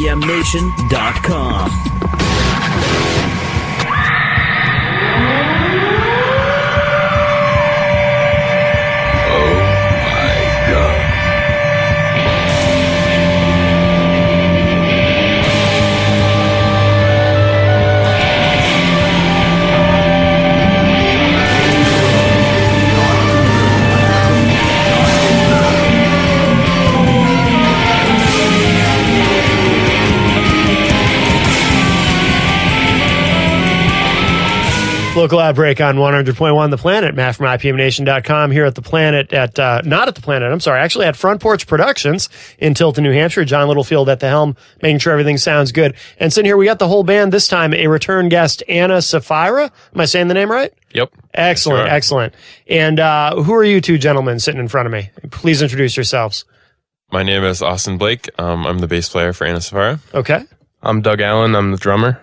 mypmnation.com. Local Outbreak on 100.1 The Planet. Matt from mypmnation.com here at the Planet not at the Planet, I'm sorry, actually at Front Porch Productions in Tilton, New Hampshire. John Littlefield at the helm, making sure everything sounds good. And sitting here, we got the whole band this time, a return guest, Anna Sapphira. Am I saying the name right? Yep. Excellent, Sure. excellent. And who are you two gentlemen sitting in front of me? Please introduce yourselves. My name is Austin Blake. I'm the bass player for Anna Sapphira. Okay. I'm Doug Allen. I'm the drummer.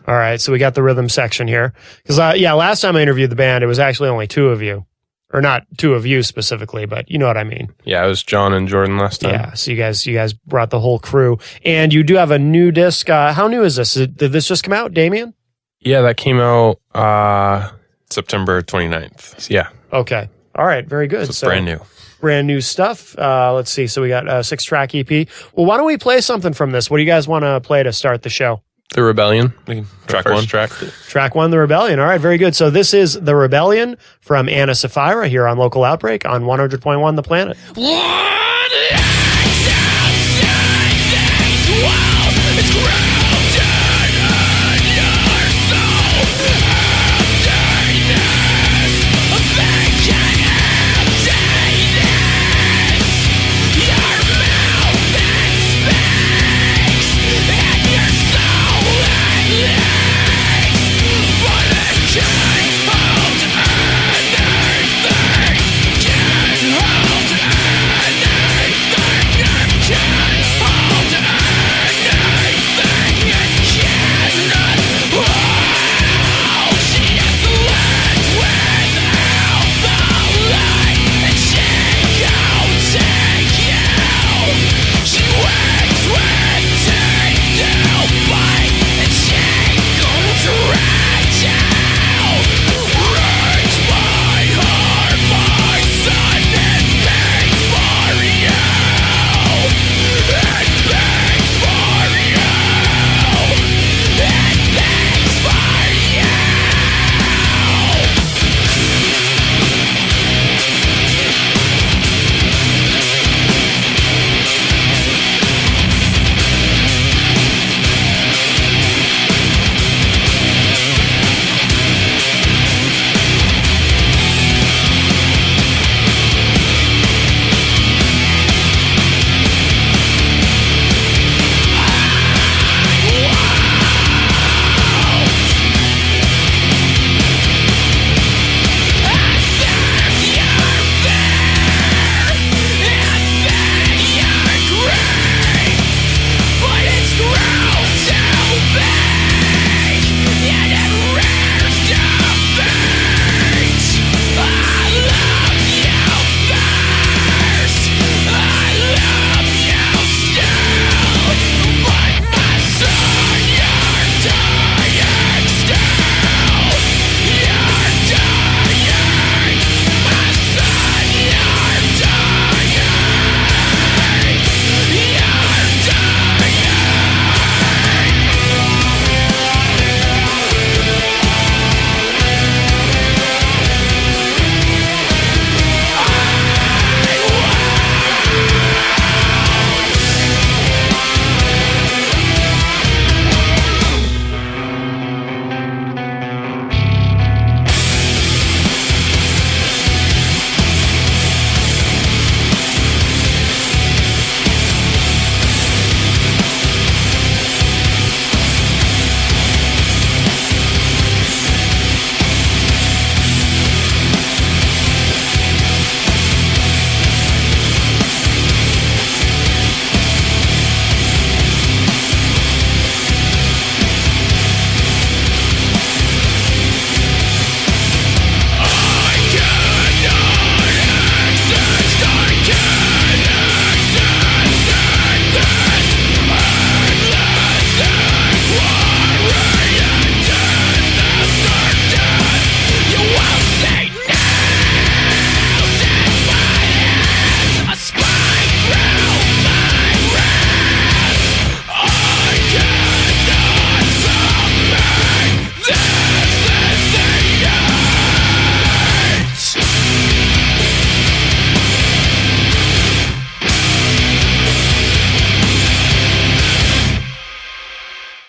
All right, so we got the rhythm section here. Because, last time I interviewed the band, it was actually only two of you. Or not two of you specifically, but you know what I mean. Yeah, it was John and Jordan last time. Yeah, so you guys brought the whole crew. And you do have a new disc. How new is this? Did this just come out, Damien? Yeah, that came out, September 29th. yeah. Okay. All right, very good. So brand new. Brand new stuff. Let's see. So we got a 6-track EP. Well, why don't we play something from this? What do you guys want to play to start the show? The Rebellion. Track First one. track. Track 1, The Rebellion. All right, very good. So this is The Rebellion from Anna Sapphira here on Local Outbreak on 100.1 The Planet. Can't hold anything.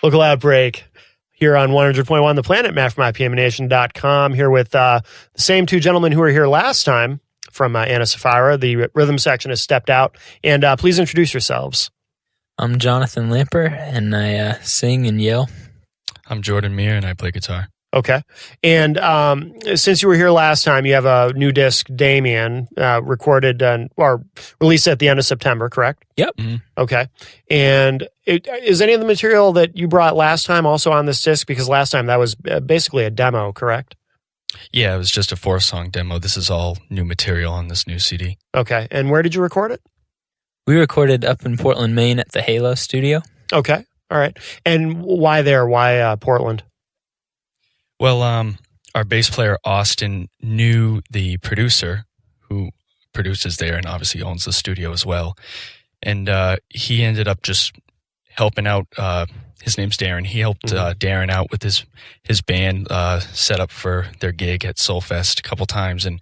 Local Outbreak here on 100.1 The Planet, Matt from IPMNation.com, here with the same two gentlemen who were here last time from Anna Sapphira. The rhythm section has stepped out. And please introduce yourselves. I'm Jonathan Lamper, and I sing and yell. I'm Jordan Meir, and I play guitar. Okay. And since you were here last time, you have a new disc, Damien, recorded or released at the end of September, correct? Yep. Mm-hmm. Okay. And is any of the material that you brought last time also on this disc? Because last time that was basically a demo, correct? Yeah, it was just a 4-song demo. This is all new material on this new CD. Okay. And where did you record it? We recorded up in Portland, Maine at the Halo studio. Okay. All right. And why there? Why Portland? Well, our bass player, Austin, knew the producer who produces there and obviously owns the studio as well. And he ended up just helping out. His name's Darren. He helped Darren out with his band set up for their gig at Soulfest a couple times and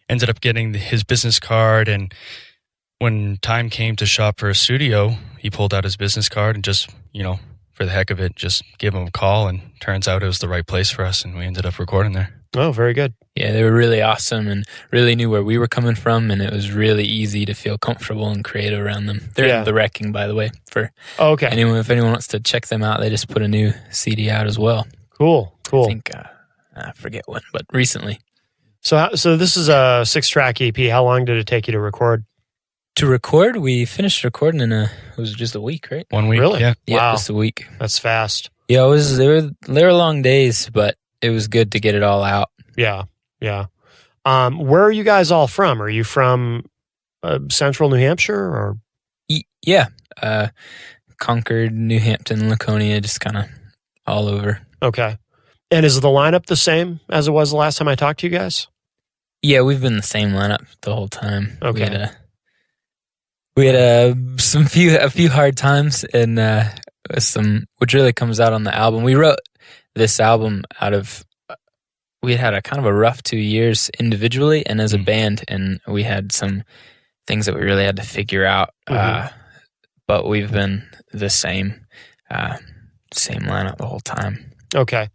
ended up getting his business card. And when time came to shop for a studio, he pulled out his business card and just, for the heck of it, just give him a call, and turns out it was the right place for us, and we ended up recording there. Oh, very good. Yeah, they were really awesome and really knew where we were coming from, and it was really easy to feel comfortable and creative around them. They're in The Wrecking, by the way, for okay. If anyone wants to check them out, they just put a new CD out as well. Cool. I think, I forget when, but recently. So this is a 6-track EP. How long did it take you to record? To record, we finished recording it was just a week, right? 1 week, Really? yeah. Yeah, Wow. just a week. That's fast. Yeah, they were long days, but it was good to get it all out. Yeah. Where are you guys all from? Are you from central New Hampshire or? Yeah, Concord, New Hampton, Laconia, just kind of all over. Okay. And is the lineup the same as it was the last time I talked to you guys? Yeah, we've been the same lineup the whole time. Okay. We had a few hard times, and which really comes out on the album. We wrote this album we had a kind of a rough 2 years individually and as a band, and we had some things that we really had to figure out. But we've been the same lineup the whole time. Okay.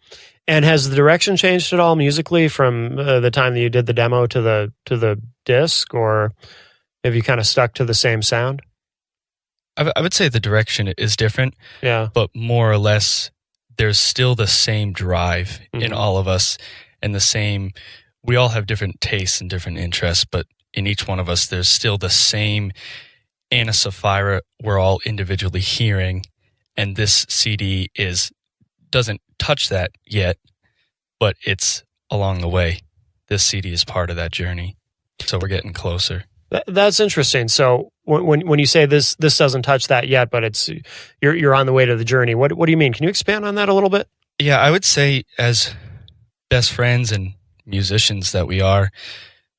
And has the direction changed at all musically from the time that you did the demo to the disc, or have you kind of stuck to the same sound? I would say the direction is different. Yeah. But more or less, there's still the same drive in all of us, and we all have different tastes and different interests, but in each one of us, there's still the same Anna Sapphira we're all individually hearing, and this CD doesn't touch that yet, but it's along the way. This CD is part of that journey, so we're getting closer. That's interesting. So when you say this doesn't touch that yet, but you're on the way to the journey. What do you mean? Can you expand on that a little bit? Yeah, I would say as best friends and musicians that we are,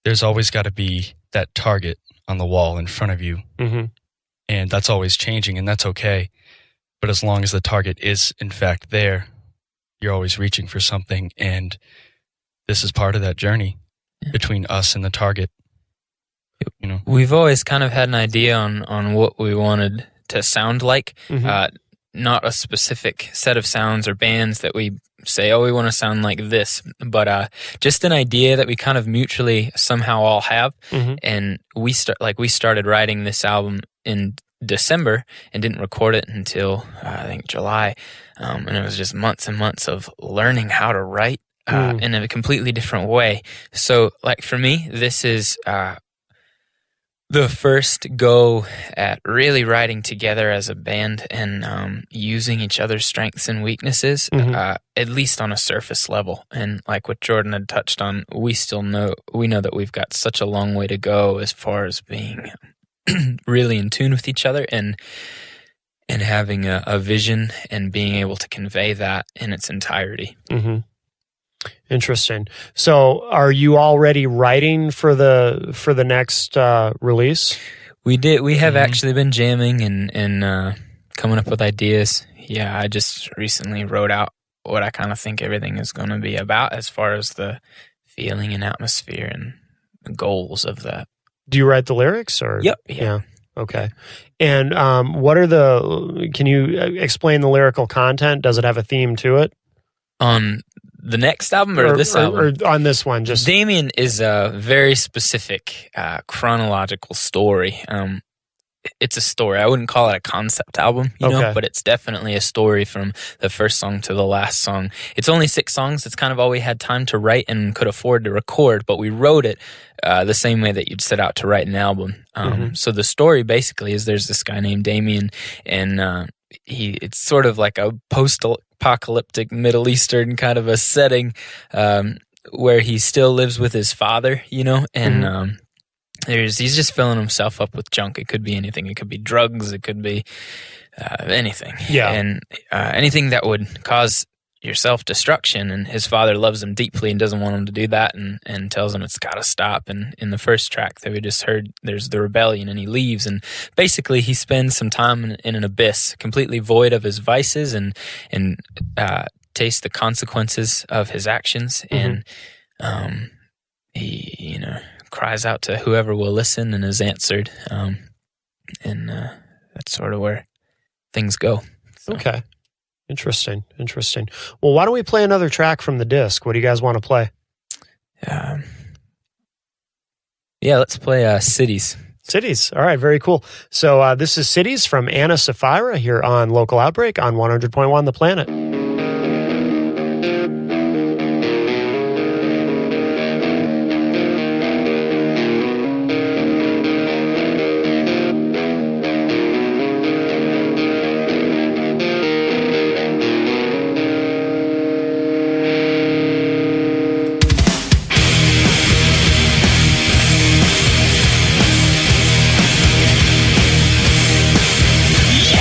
there's always got to be that target on the wall in front of you, and that's always changing, and that's okay. But as long as the target is in fact there, you're always reaching for something, and this is part of that journey between us and the target. We've always kind of had an idea on what we wanted to sound like. Not a specific set of sounds or bands that we say, we want to sound like this, but just an idea that we kind of mutually somehow all have. And we started writing this album in December and didn't record it until I think July, and it was just months and months of learning how to write in a completely different way. So, like for me, this is the first go at really writing together as a band and using each other's strengths and weaknesses, at least on a surface level. And like what Jordan had touched on, we know that we've got such a long way to go as far as being really in tune with each other and having a vision and being able to convey that in its entirety. Interesting. So, are you already writing for the next release? We did. We have actually been jamming and coming up with ideas. Yeah, I just recently wrote out what I kind of think everything is going to be about as far as the feeling and atmosphere and the goals of that. Do you write the lyrics or? Yep. Yeah. Okay. And can you explain the lyrical content? Does it have a theme to it? On the next album or this album? Or on this one? Just Damien is a very specific chronological story. It's a story. I wouldn't call it a concept album, you know, but it's definitely a story from the first song to the last song. It's only 6 songs. It's kind of all we had time to write and could afford to record, but we wrote it the same way that you'd set out to write an album. So the story basically is there's this guy named Damien, and it's sort of like a post-apocalyptic Middle Eastern kind of a setting where he still lives with his father, you know, and he's just filling himself up with junk. It could be anything. It could be drugs. It could be anything. Yeah. And anything that would cause your self-destruction. And his father loves him deeply and doesn't want him to do that and tells him it's got to stop. And in the first track that we just heard, there's the rebellion and he leaves. And basically he spends some time in an abyss, completely void of his vices and tastes the consequences of his actions. And he, you know, cries out to whoever will listen and is answered. And that's sort of where things go. So. Okay. Interesting. Well, why don't we play another track from the disc? What do you guys want to play? Yeah, let's play Cities. Cities. All right, very cool. So this is Cities from Anna Sapphira here on Local Outbreak on 100.1 The Planet. Yeah!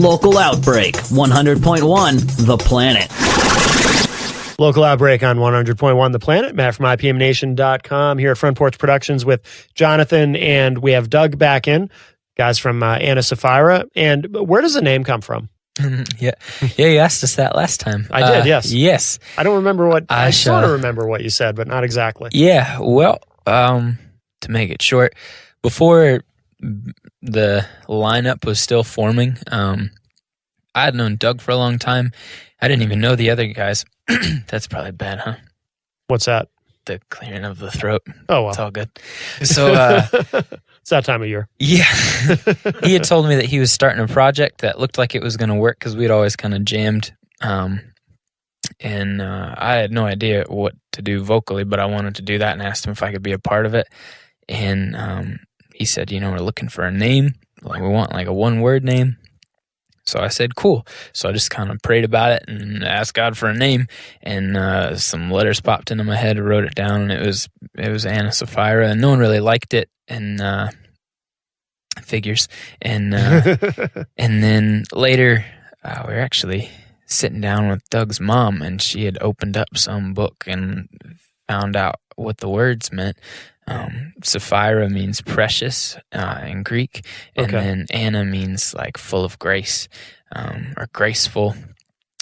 Local Outbreak, 100.1 The Planet. Local Outbreak on 100.1 The Planet. Matt from IPMNation.com here at Front Porch Productions with Jonathan, and we have Doug back in, guys from Anna Sapphira. And where does the name come from? Yeah, you asked us that last time. I did, yes. Yes. I don't remember what, I sort of remember what you said, but not exactly. Yeah, well, to make it short, before the lineup was still forming, I had known Doug for a long time. I didn't even know the other guys. That's probably bad, huh? What's that? The clearing of the throat. Oh, well. It's all good. So, it's that time of year. yeah. He had told me that he was starting a project that looked like it was going to work because we'd always kind of jammed. And I had no idea what to do vocally, but I wanted to do that and asked him if I could be a part of it. And he said, we're looking for a name. Like, we want like a one-word name. So I said, cool. So I just kind of prayed about it and asked God for a name, and some letters popped into my head. I wrote it down, and it was Anna Sapphira, and no one really liked it, and figures. And and then later, we were actually sitting down with Doug's mom, and she had opened up some book and found out what the words meant. Sapphira means precious in Greek, and then Anna means like full of grace or graceful.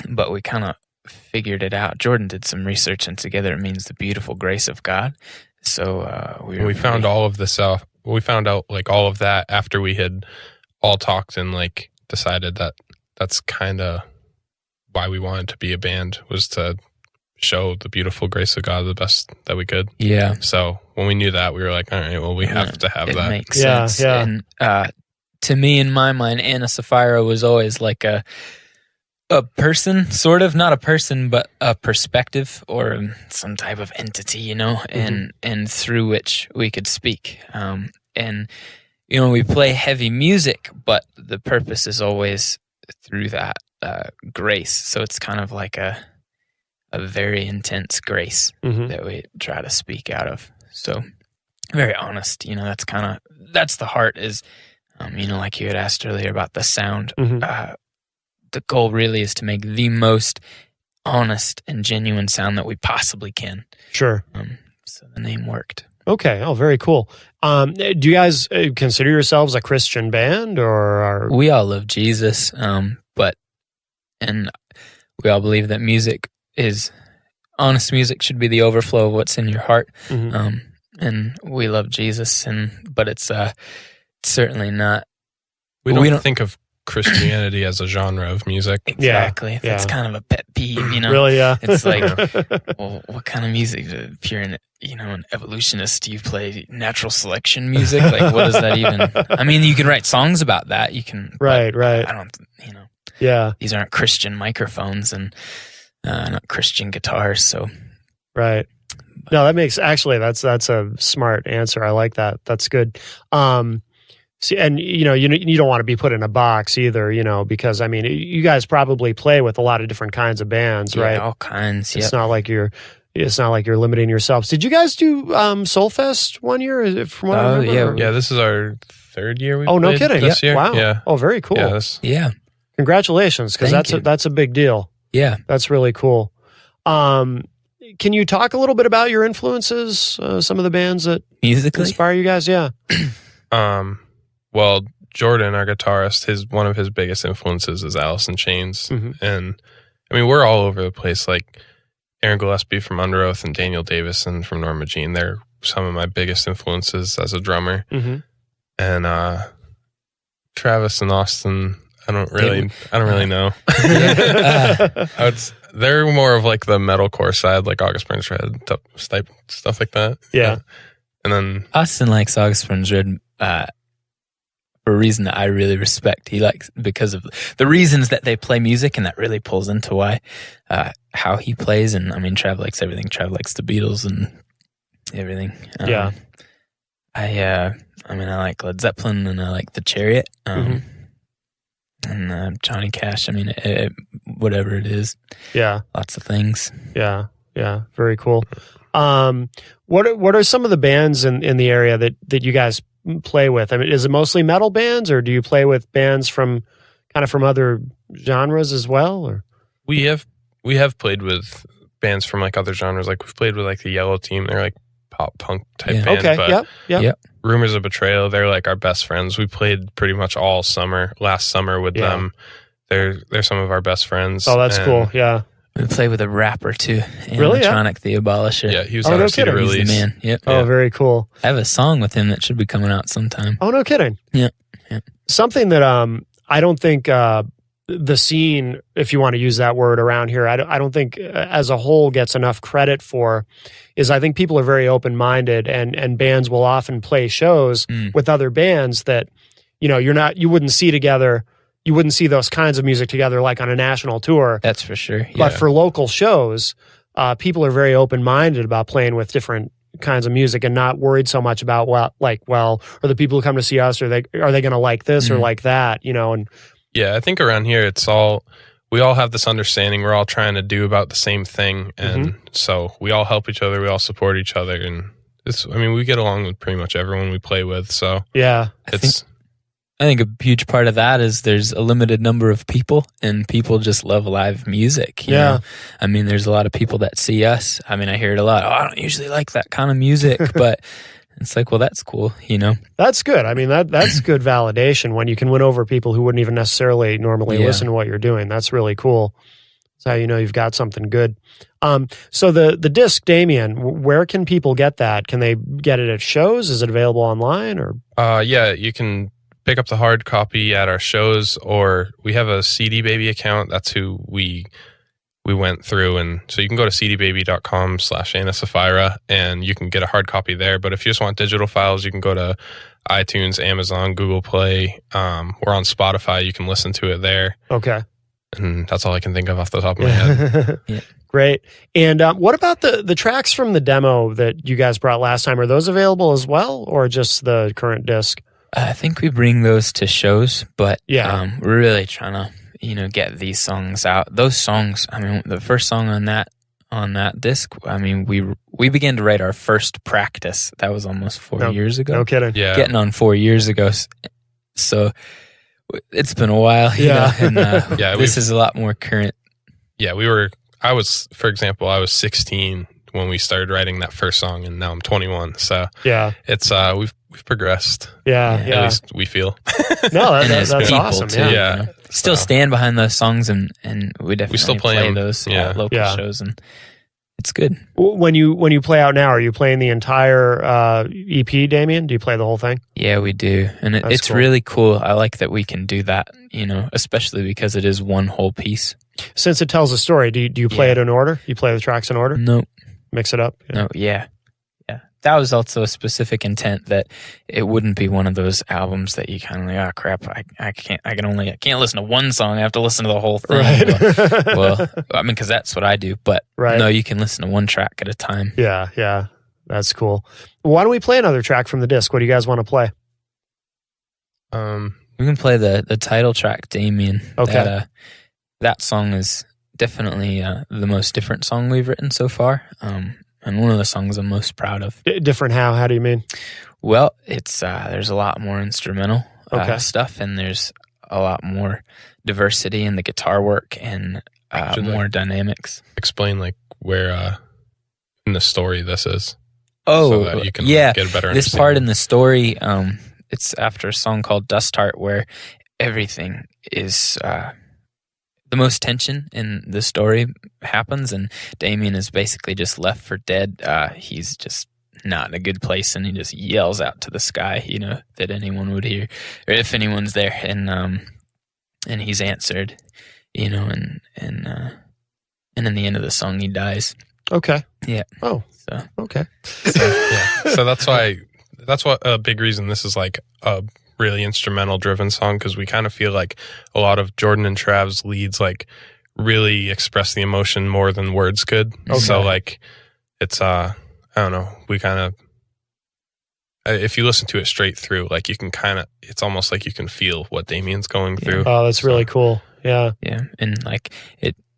But we kind of figured it out. Jordan did some research, and together it means the beautiful grace of God. So we found all of this out. We found out like all of that after we had all talked and like decided that that's kind of why we wanted to be a band, was to show the beautiful grace of God the best that we could. Yeah. So when we knew that, we were like, all right, well, we have to have that. It makes sense. Yeah. And to me, in my mind, Anna Sapphira was always like a person, sort of, not a person, but a perspective or some type of entity, and through which we could speak. And we play heavy music, but the purpose is always through that grace. So it's kind of like a very intense grace that we try to speak out of. So very honest, that's the heart is, like you had asked earlier about the sound. The goal really is to make the most honest and genuine sound that we possibly can. Sure. So the name worked. Okay. Oh, very cool. Do you guys consider yourselves a Christian band, or we all love Jesus, and we all believe that honest music should be the overflow of what's in your heart. And we love Jesus, but it's certainly not. We don't think of Christianity as a genre of music. Exactly. Yeah. That's kind of a pet peeve, Really, yeah. It's like, well, what kind of music? If you're an evolutionist, do you play natural selection music? Like, what does that even? I mean, you can write songs about that. You can, right. I don't, Yeah. These aren't Christian microphones and not Christian guitars. So, right. No, that's a smart answer. I like that. That's good. See, and you don't want to be put in a box either, because I mean, you guys probably play with a lot of different kinds of bands, right? All kinds. It's not like you're limiting yourselves. Did you guys do Soulfest one year? From what I remember? Yeah. This is our third year. We no played kidding! This year. Wow. Yeah. Oh, very cool. Yeah. Congratulations, because that's a big deal. Yeah. That's really cool. Can you talk a little bit about your influences? Some of the bands that musically inspire you guys? Yeah. Well, Jordan, our guitarist, one of his biggest influences is Alice in Chains. And I mean, we're all over the place. Like Aaron Gillespie from Under Oath and Daniel Davison from Norma Jean. They're some of my biggest influences as a drummer. And Travis and Austin, I don't really know. They're more of like the metalcore side, like August Burns Red, stuff like that. Yeah. And then Austin likes August Burns Red for a reason that I really respect. He likes because of the reasons that they play music, and that really pulls into why how he plays. And I mean, Trav likes everything. Trav likes the Beatles and everything. Yeah. I like Led Zeppelin, and I like The Chariot. And Johnny Cash. I mean, whatever it is. Yeah. Lots of things. Yeah. Yeah. Very cool. What are some of the bands in the area that you guys play with? I mean, is it mostly metal bands, or do you play with bands from kind of from other genres as well? Or We have played with bands from like other genres. Like we've played with like the Yellow Team. They're like pop punk type band. okay, But yep. Rumors of Betrayal, they're like our best friends. We played pretty much all summer, last summer with them. They're some of our best friends. Oh, that's cool. Yeah. We play with a rapper too, Really? Animatronic the Abolisher. Yeah, he was Oh, on no our CD kidding. He's the release. man. Yep. Oh, very cool. I have a song with him that should be coming out sometime. Oh, no kidding. Yeah. Something that I don't think the scene, if you want to use that word around here, I don't think as a whole gets enough credit for, is I think people are very open-minded and bands will often play shows with other bands that, you wouldn't see together. You wouldn't see those kinds of music together like on a national tour. That's for sure. Yeah. But for local shows, people are very open-minded about playing with different kinds of music and not worried so much about are the people who come to see us, are they going to like this or like that, and Yeah, I think around here we all have this understanding. We're all trying to do about the same thing, and so we all help each other. We all support each other, and we get along with pretty much everyone we play with. So yeah, I think a huge part of that is there's a limited number of people and people just love live music. You know? There's a lot of people that see us. I hear it a lot. Oh, I don't usually like that kind of music, but it's like, well, that's cool. That's good. That's good validation when you can win over people who wouldn't even necessarily normally listen to what you're doing. That's really cool. That's how you know you've got something good. So the disc, Damien, where can people get that? Can they get it at shows? Is it available online or? Yeah, you can pick up the hard copy at our shows, or we have a CD Baby account. That's who we went through, and so you can go to cdbaby.com/Sapphira and you can get a hard copy there. But if you just want digital files, you can go to iTunes, Amazon, Google Play. We're on Spotify. You can listen to it there. Okay. And that's all I can think of off the top of my head. Yeah. Great. And what about the tracks from the demo that you guys brought last time? Are those available as well, or just the current disc? I think we bring those to shows, but Yeah. we're really trying to, get these songs out. Those songs, the first song on that disc, we began to write our first practice. That was almost 4 years ago. No kidding. Yeah. Getting on 4 years ago. So it's been a while, you know, and this is a lot more current. Yeah, for example, I was 16 when we started writing that first song, and now I'm 21. So yeah, it's we've progressed. Yeah. At least we feel. No, And as that's people awesome. too, Yeah. Still stand behind those songs, and we definitely still play them. those Yeah. at local shows, and it's good. When you play out now, are you playing the entire EP, Damien? Do you play the whole thing? Yeah, we do, and it's cool. really cool. I like that we can do that, especially because it is one whole piece. Since it tells a story, do you play it in order? You play the tracks in order? No, Mix it up? no, yeah. That was also a specific intent that it wouldn't be one of those albums that you kind of like, oh crap, I can't listen to one song. I have to listen to the whole thing. Right. Well, because that's what I do. But Right. no, you can listen to one track at a time. Yeah. That's cool. Why don't we play another track from the disc? What do you guys want to play? We can play the title track, Damien. Okay. That song is definitely the most different song we've written so far. And one of the songs I'm most proud of. Different how? How do you mean? Well, it's there's a lot more instrumental stuff, and there's a lot more diversity in the guitar work and more dynamics. Explain like where in the story this is. Oh, so that you can yeah. get a better This part in understanding. the story, it's after a song called Dust Heart, where everything is the most tension in the story happens, and Damien is basically just left for dead. He's just not in a good place, and he just yells out to the sky, that anyone would hear, or if anyone's there, and he's answered, and in the end of the song, he dies. Okay. Yeah. Oh. So Okay. So that's what a big reason this is like a really instrumental driven song, because we kind of feel like a lot of Jordan and Trav's leads like really express the emotion more than words could. Okay. So like it's I don't know, we kind of if you listen to it straight through, like you can it's almost like you can feel what Damien's going through. Oh, that's really cool. Yeah. yeah, and like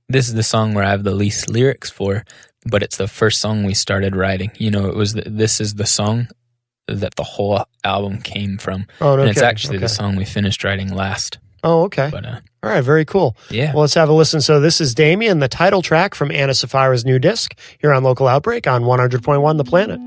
this is the song where I have the least lyrics for, but it's the first song we started writing. It was this is the song that the whole album came from. Oh, no And it's kidding. actually the song we finished writing last. Oh, okay. But all right, very cool. yeah. Well, let's have a listen. So this is Damien, the title track from Anna Sapphira's new disc here on Local Outbreak on 100.1 The Planet.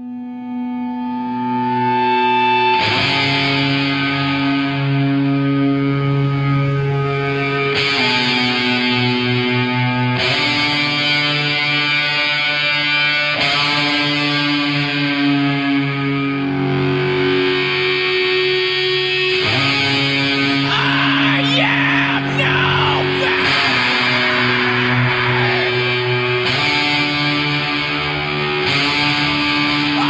I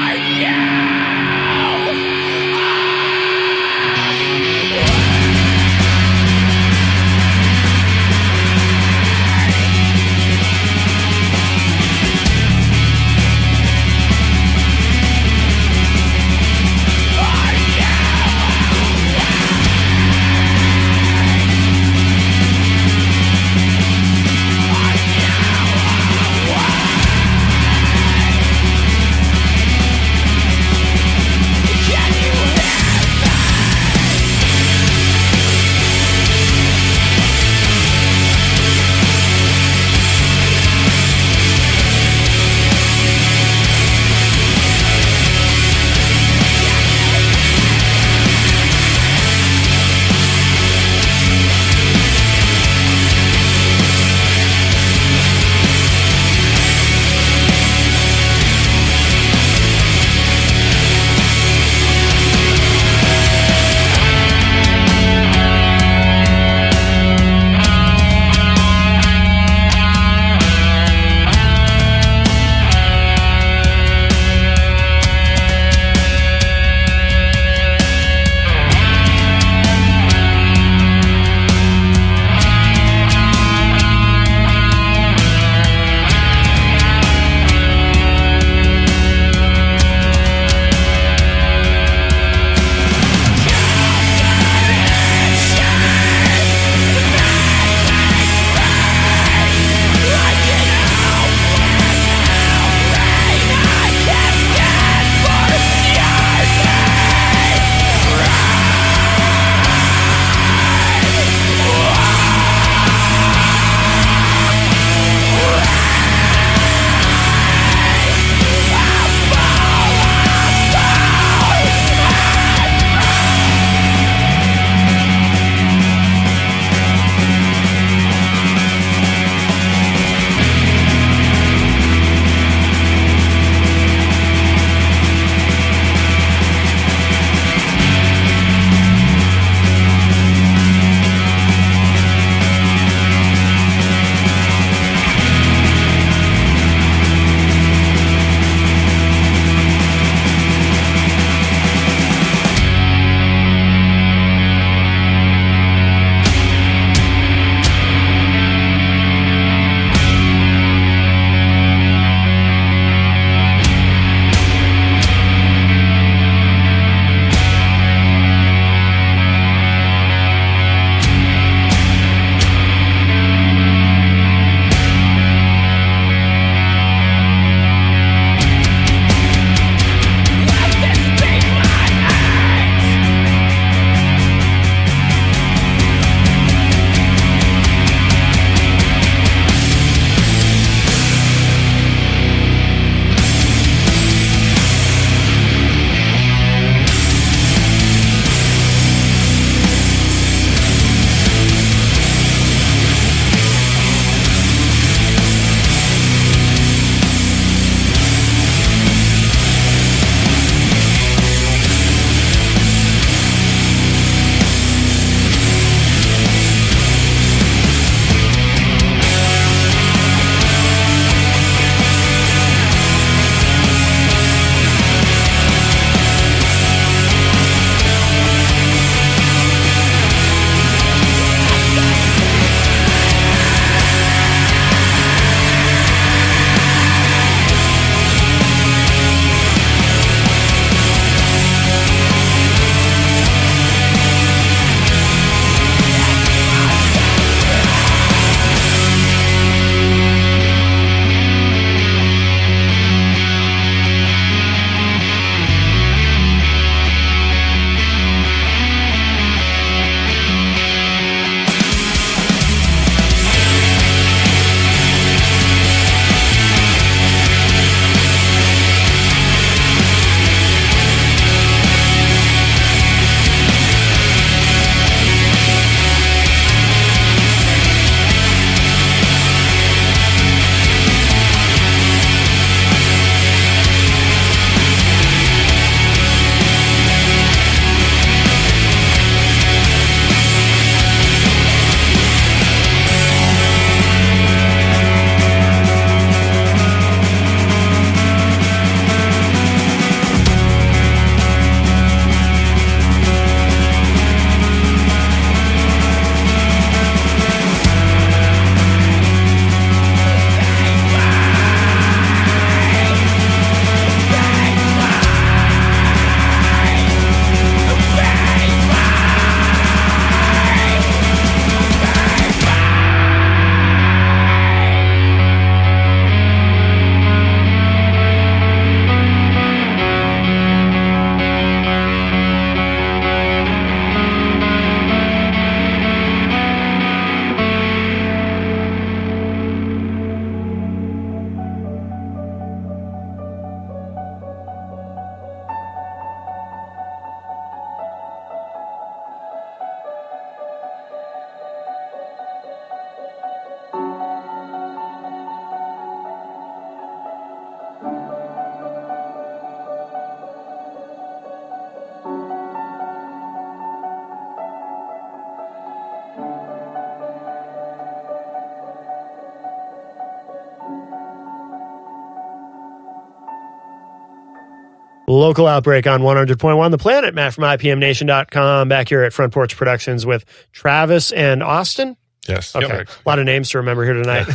Local Outbreak on 100.1 The Planet. Matt from IPMNation.com back here at Front Porch Productions with Travis and Austin. Yes. Okay. Correct. A lot of names to remember here tonight.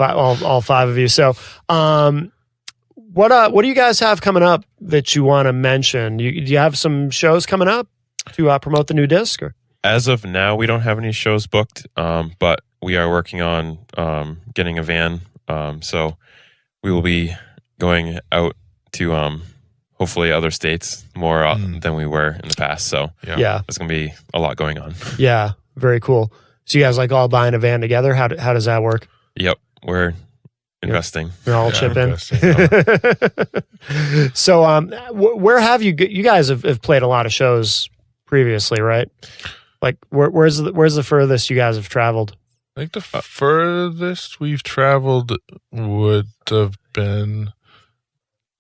all five of you. So, what do you guys have coming up that you want to mention? Do you have some shows coming up to promote the new disc? Or? As of now, we don't have any shows booked, but we are working on getting a van. So we will be going out to hopefully other states more than we were in the past. So yeah, there's going to be a lot going on. Yeah, very cool. So you guys like all buying a van together? How does that work? Yep, we're investing. You're all chip in. Investing. So where have you guys have played a lot of shows previously, right? Like where's the furthest you guys have traveled? I think the furthest we've traveled would have been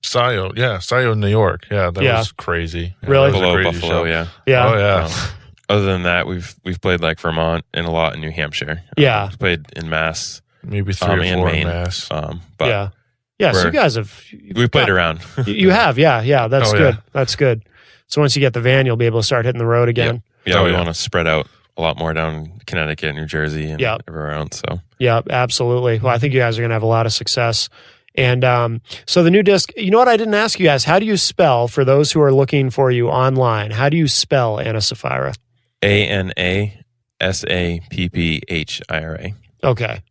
Scio. Yeah, Scio, New York. Yeah, that was crazy. Yeah, really? that was a Below crazy Buffalo, show. yeah. Yeah. Oh, yeah. Other than that, we've played like Vermont and a lot in New Hampshire. Yeah. We've played in Mass. Maybe 3 or and 4 in Maine. Mass. Yeah. But So you guys have we played around. You have, yeah. That's Oh, good. yeah. That's good. So once you get the van, you'll be able to start hitting the road again. Yeah, we yeah. want to spread out a lot more down Connecticut, New Jersey, and everywhere else. So Yeah, absolutely. Well, I think you guys are going to have a lot of success. And so the new disc, you know what? I didn't ask you guys. How do you spell, for those who are looking for you online, how do you spell Anna Sapphira? ANASAPPHIRA. Okay.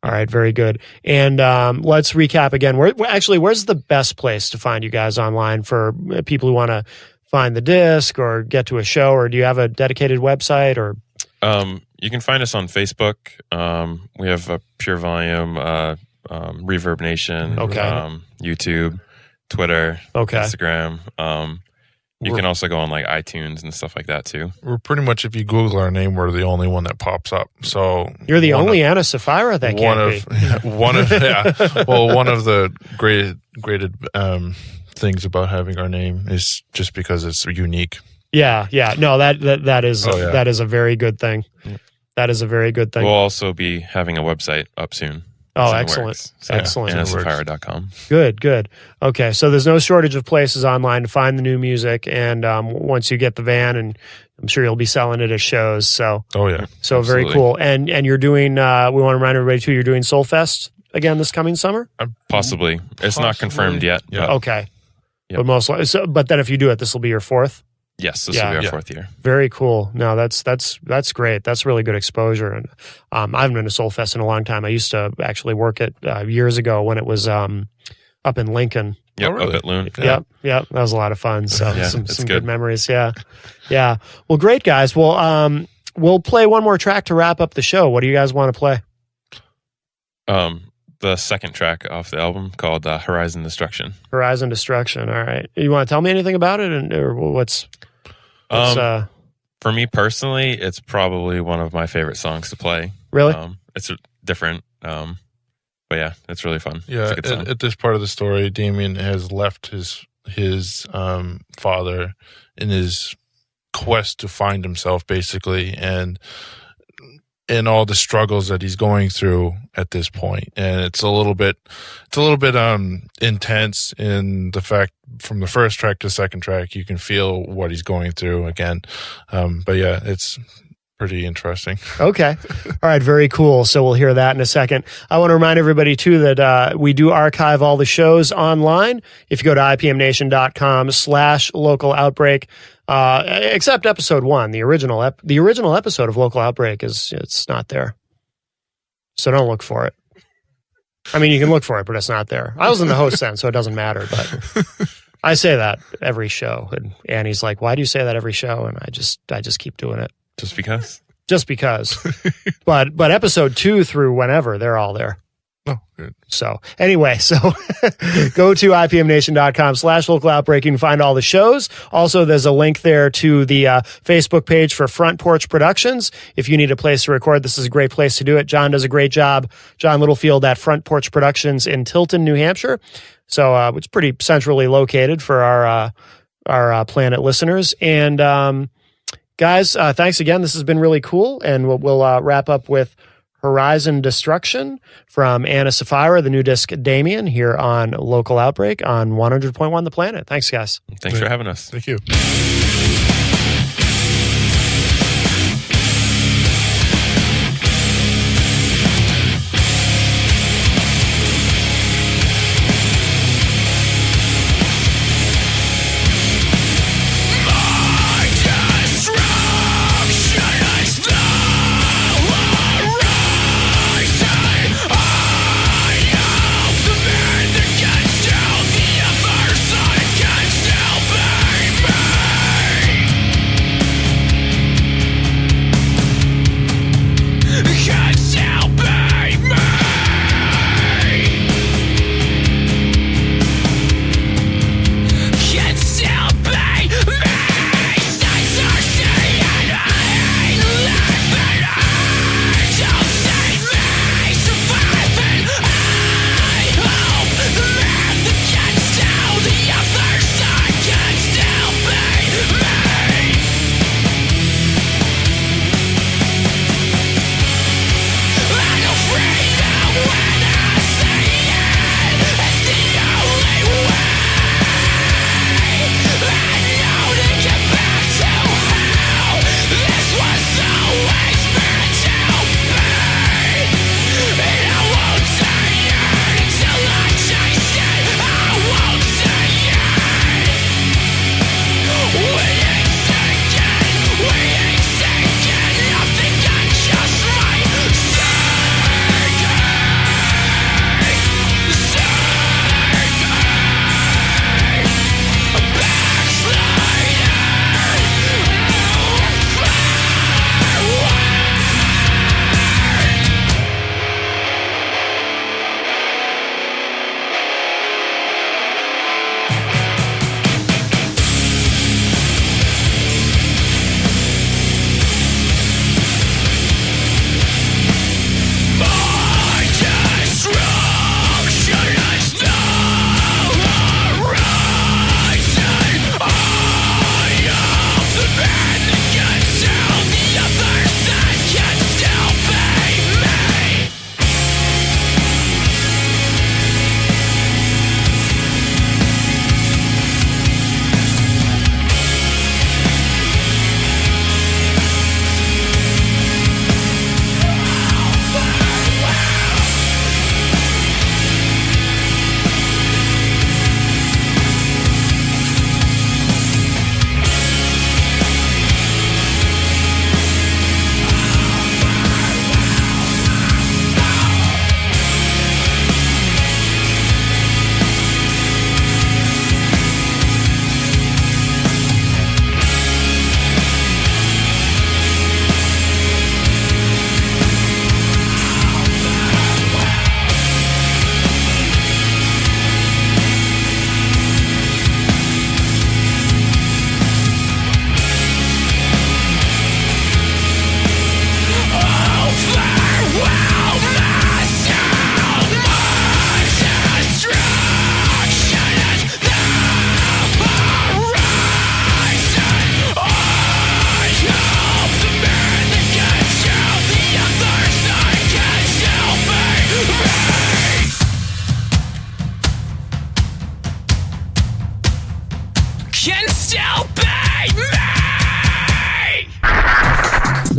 All right. Very good. And let's recap again. Where's the best place to find you guys online for people who want to find the disc or get to a show? Or do you have a dedicated website? Or You can find us on Facebook. We have a Pure Volume, Reverb Nation, YouTube, Twitter, Instagram. You can also go on like iTunes and stuff like that too. We're pretty much, if you Google our name, we're the only one that pops up. So you're the only Anna Sapphira that can't be. One of the graded things about having our name is just because it's unique. Yeah. No, that is a very good thing. That is a very good thing. We'll also be having a website up soon. Oh, excellent. Excellent. AnnaSapphira.com. Good. Okay. So there's no shortage of places online to find the new music. And once you get the van, and I'm sure you'll be selling it at shows. So, so absolutely. Very cool. And you're doing, we want to remind everybody too, you're doing Soulfest again this coming summer? Possibly. It's not confirmed yet. Yeah. Okay. Yep. But most likely, but then if you do it, this will be your fourth? Yes, this will be our fourth year. Very cool. No, that's great. That's really good exposure. And I haven't been to Soulfest in a long time. I used to actually work it years ago when it was up in Lincoln. Yep, really? up at Loon. Yep. That was a lot of fun. So some good. good memories. Yeah. Well, great guys. Well, we'll play one more track to wrap up the show. What do you guys want to play? The second track off the album called Horizon Destruction. Horizon Destruction. All right. You want to tell me anything about it, or what's for me personally, it's probably one of my favorite songs to play. Really? It's different. But yeah, it's really fun. Yeah. It's a good song. At this part of the story, Damien has left his father in his quest to find himself, basically, and all the struggles that he's going through at this point. And it's a little bit intense in the fact, from the first track to the second track, you can feel what he's going through again. But yeah, it's pretty interesting. Okay. All right. Very cool. So we'll hear that in a second. I want to remind everybody too that we do archive all the shows online. If you go to IPMNation.com/local outbreak, except episode 1, the original episode of Local Outbreak it's not there. So don't look for it. I mean, you can look for it, but it's not there. I was in the host then, so it doesn't matter. But I say that every show, and Annie's like, "Why do you say that every show?" And I just keep doing it. Just because? Just because. but episode 2 through whenever, they're all there. Oh, good. So anyway, go to IPMNation.com/local outbreak. You can find all the shows. Also, there's a link there to the Facebook page for Front Porch Productions. If you need a place to record, this is a great place to do it. John does a great job. John Littlefield at Front Porch Productions in Tilton, New Hampshire. So it's pretty centrally located for our Planet listeners. And guys, thanks again. This has been really cool. And we'll wrap up with Horizon Destruction from Anna Sapphira, the new disc Damien, here on Local Outbreak on 100.1 The Planet. Thanks, guys. Thanks for having us. Thank you.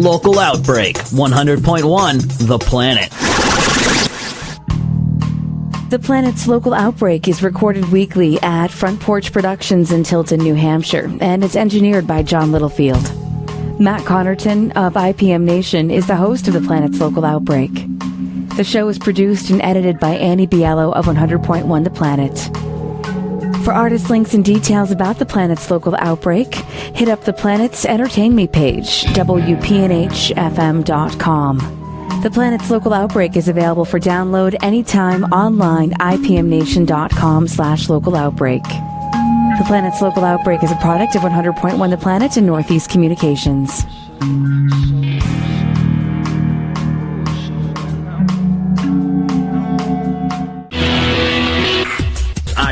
Local Outbreak, 100.1 The Planet. The Planet's Local Outbreak is recorded weekly at Front Porch Productions in Tilton, New Hampshire, and it's engineered by John Littlefield. Matt Connerton of IPM Nation is the host of The Planet's Local Outbreak. The show is produced and edited by Annie Biello of 100.1 The Planet. For artist links and details about The Planet's Local Outbreak, hit up The Planet's Entertain Me page, WPNHFM.com. The Planet's Local Outbreak is available for download anytime online, ipmnation.com/local outbreak. The Planet's Local Outbreak is a product of 100.1 The Planet and Northeast Communications.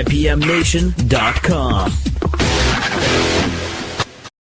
IPMNation.com.